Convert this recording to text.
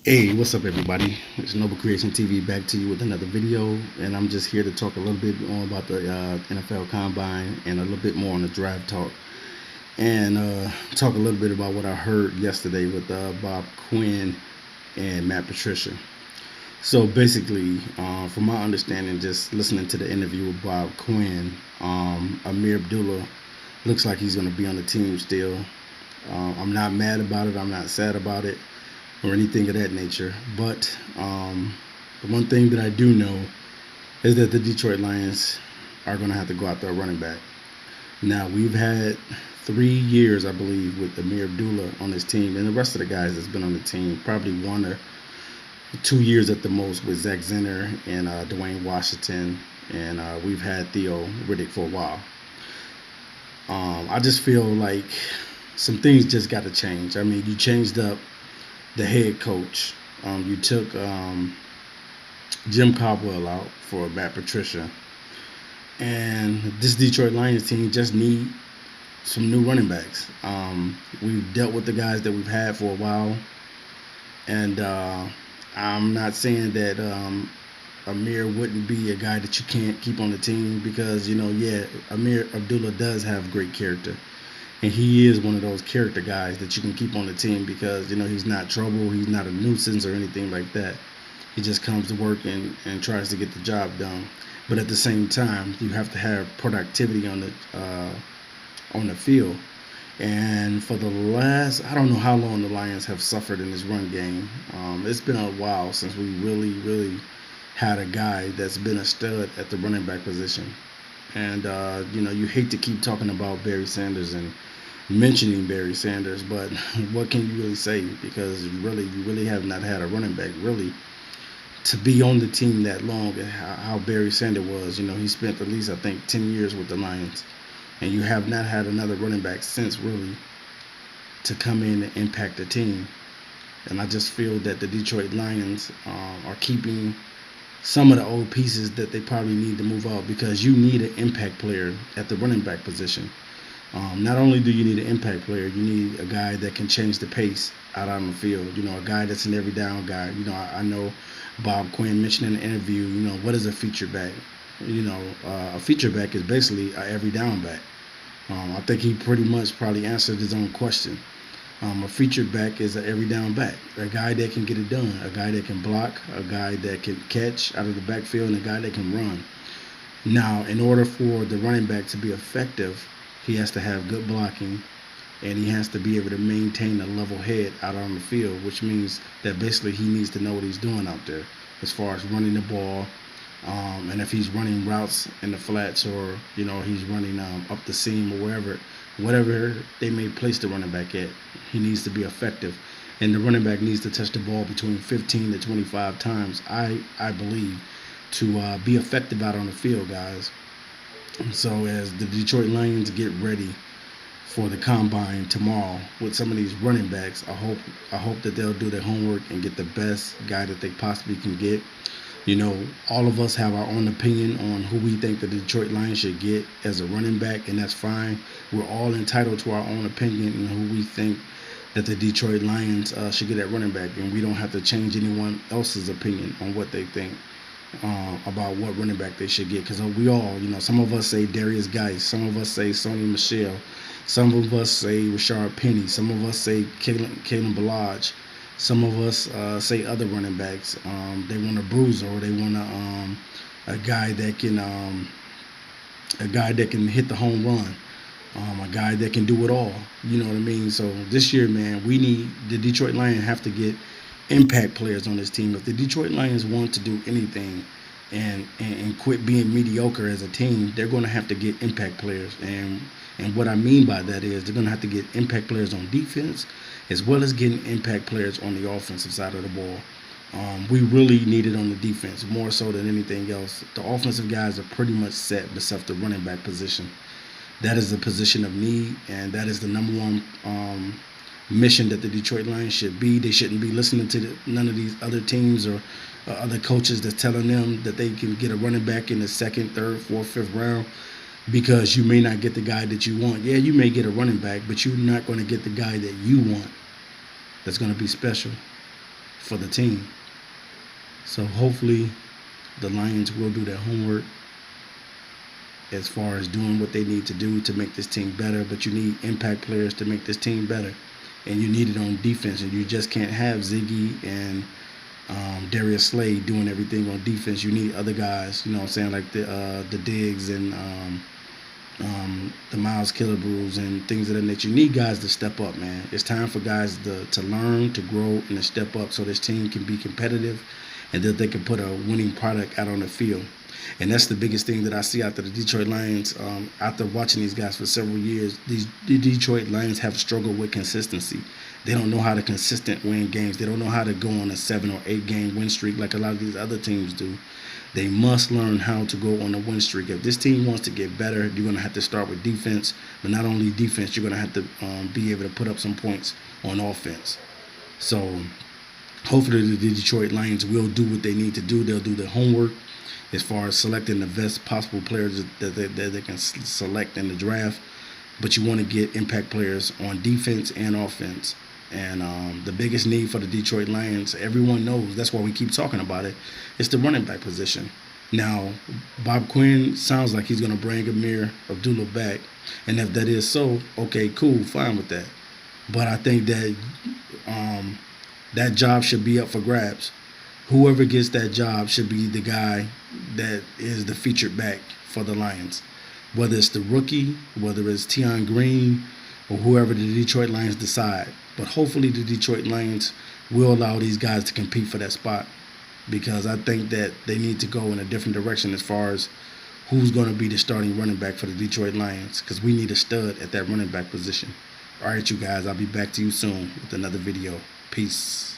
Hey, what's up, everybody? It's Noble Creation TV back to you with another video, and I'm just here to talk a little bit more about the NFL Combine and a little bit more on the draft talk, and talk a little bit about what I heard yesterday with Bob Quinn and Matt Patricia. So basically, from my understanding, just listening to the interview with Bob Quinn, Amir Abdullah looks like he's going to be on the team still. I'm not mad about it. I'm not sad about it or anything of that nature. But the one thing that I do know is that the Detroit Lions are going to have to go out there running back. Now, we've had 3 years, I believe, with Amir Abdullah on this team, and the rest of the guys that's been on the team, probably 1 or 2 years at the most with Zach Zenner and Dwayne Washington, and we've had Theo Riddick for a while. I just feel like some things just got to change. I mean, you changed up the head coach. You took Jim Caldwell out for Matt Patricia, and this Detroit Lions team just need some new running backs. We've dealt with the guys that we've had for a while, and I'm not saying that Amir wouldn't be a guy that you can't keep on the team because yeah, Amir Abdullah does have great character. And he is one of those character guys that you can keep on the team because he's not trouble, he's not a nuisance or anything like that. He just comes to work and tries to get the job done. But at the same time, you have to have productivity on the field. And for the last, I don't know how long the Lions have suffered in this run game. It's been a while since we really had a guy that's been a stud at the running back position. And you hate to keep talking about Barry Sanders and mentioning Barry Sanders, but what can you really say? Because you really have not had a running back really to be on the team that long. And how Barry Sanders was, he spent at least I think 10 years with the Lions, and you have not had another running back since really to come in and impact the team. And I just feel that the Detroit Lions are keeping some of the old pieces that they probably need to move out because you need an impact player at the running back position. Not only do you need an impact player, you need a guy that can change the pace out on the field. A guy that's an every down guy. I know Bob Quinn mentioned in the interview, what is a feature back? A feature back is basically an every down back. I think he pretty much probably answered his own question. A featured back is an every down back, a guy that can get it done, a guy that can block, a guy that can catch out of the backfield, and a guy that can run. Now, in order for the running back to be effective, he has to have good blocking, and he has to be able to maintain a level head out on the field, which means that basically he needs to know what he's doing out there as far as running the ball. And if he's running routes in the flats or he's running up the seam or whatever they may place the running back at, he needs to be effective. And the running back needs to touch the ball between 15 to 25 times, I believe, to be effective out on the field, guys. So as the Detroit Lions get ready for the combine tomorrow with some of these running backs, I hope that they'll do their homework and get the best guy that they possibly can get. All of us have our own opinion on who we think the Detroit Lions should get as a running back, and that's fine. We're all entitled to our own opinion on who we think that the Detroit Lions should get at running back, and we don't have to change anyone else's opinion on what they think about what running back they should get. Because we all, some of us say Darius Geis, some of us say Sony Michel, some of us say Rashard Penny, some of us say Kalen Ballage. Some of us say other running backs. They want a bruiser, or they want a guy that can hit the home run, a guy that can do it all. You know what I mean? So this year, man, we need the Detroit Lions have to get impact players on this team. If the Detroit Lions want to do anything and quit being mediocre as a team, they're going to have to get impact players. And what I mean by that is they're going to have to get impact players on defense as well as getting impact players on the offensive side of the ball. We really need it on the defense more so than anything else. The offensive guys are pretty much set except the running back position. That is the position of need, and that is the number one mission that the Detroit Lions should be. They shouldn't be listening to none of these other teams or other coaches that's telling them that they can get a running back in the second, third, fourth, fifth round because you may not get the guy that you want. Yeah, you may get a running back, but you're not going to get the guy that you want that's going to be special for the team. So hopefully the Lions will do their homework as far as doing what they need to do to make this team better. But you need impact players to make this team better, and you need it on defense. And you just can't have Ziggy and Darius Slay doing everything on defense. You need other guys, you know what I'm saying, like the Diggs and the Miles Killebrews and things of that nature. You need guys to step up, man. It's time for guys to learn, to grow, and to step up so this team can be competitive and that they can put a winning product out on the field. And that's the biggest thing that I see out of the Detroit Lions. After watching these guys for several years, the Detroit Lions have struggled with consistency. They don't know how to consistent win games. They don't know how to go on a 7 or 8 game win streak like a lot of these other teams do. They must learn how to go on a win streak. If this team wants to get better, you're going to have to start with defense. But not only defense, you're going to have to be able to put up some points on offense. So hopefully the Detroit Lions will do what they need to do. They'll do their homework as far as selecting the best possible players that they can select in the draft. But you want to get impact players on defense and offense. And the biggest need for the Detroit Lions, everyone knows, that's why we keep talking about it, it's the running back position. Now, Bob Quinn sounds like he's going to bring Ameer Abdullah back. And if that is so, okay, cool, fine with that. But I think that that job should be up for grabs. Whoever gets that job should be the guy that is the featured back for the Lions. Whether it's the rookie, whether it's Tion Green, or whoever the Detroit Lions decide. But hopefully the Detroit Lions will allow these guys to compete for that spot, because I think that they need to go in a different direction as far as who's going to be the starting running back for the Detroit Lions, because we need a stud at that running back position. All right, you guys, I'll be back to you soon with another video. Peace.